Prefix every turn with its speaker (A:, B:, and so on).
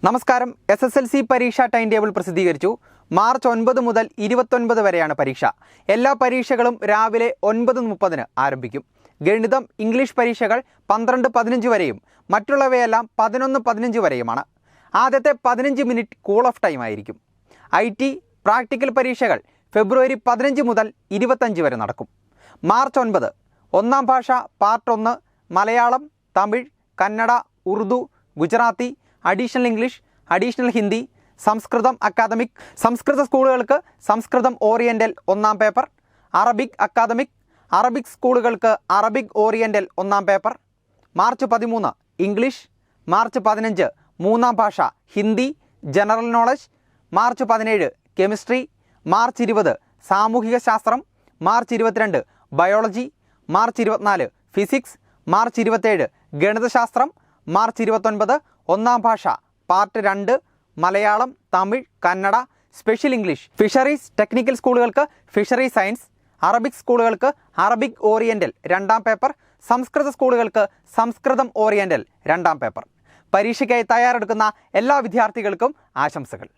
A: നമസ്കാരം. SSLC പരീക്ഷാ time table പ്രസിദ്ധീകരിച്ചു. മാർച്ച് 9 മുതൽ 29 വരെയാണ് പരീക്ഷ. എല്ലാ പരീക്ഷകളും രാവിലെ 9:30 ആരംഭിക്കും. ഗണിതം, ഇംഗ്ലീഷ് പരീക്ഷകൾ 12:15 വരെയും മറ്റുള്ളവയെല്ലാം 11:15 വരെയുമാണ്. ആദ്യത്തെ 15 മിനിറ്റ് കൂൾ ഓഫ് ടൈം ആയിരിക്കും. IT പ്രാക്ടിക്കൽ പരീക്ഷകൾ ഫെബ്രുവരി 15 മുതൽ 25 വരെ നടക്കും. മാർച്ച് 9 ഒന്നാം ഭാഷ part 1 Malayalam, Tamil, Kannada, Urdu, Gujarati, additional English, additional Hindi, Sanskrit academic, Sanskrit സ്കൂളുകൾക്ക് സംസ്കൃതം ഓറിയൻ്റൽ ഒന്നാം പേപ്പർ, അറബിക് അക്കാദമിക്, അറബിക് സ്കൂളുകൾക്ക് അറബിക് ഓറിയൻ്റൽ ഒന്നാം പേപ്പർ. മാർച്ച് 13 ഇംഗ്ലീഷ്, മാർച്ച് 15 മൂന്നാം ഭാഷ Hindi, general knowledge, March 17 chemistry, March 20 സാമൂഹിക ശാസ്ത്രം, March 22 biology, March 24 physics, March 27 ഗണിതശാസ്ത്രം, മാർച്ച് 29 ഒന്നാം ഭാഷ part 2 Malayalam, Tamil, Kannada, special English. Fisheries technical സ്കൂളുകൾക്ക് ഫിഷറി സയൻസ്, അറബിക് സ്കൂളുകൾക്ക് അറബിക് ഓറിയൻ്റൽ രണ്ടാം പേപ്പർ, സംസ്കൃത സ്കൂളുകൾക്ക് സംസ്കൃതം ഓറിയൻ്റൽ രണ്ടാം പേപ്പർ. പരീക്ഷയ്ക്കായി തയ്യാറെടുക്കുന്ന എല്ലാ വിദ്യാർത്ഥികൾക്കും ആശംസകൾ.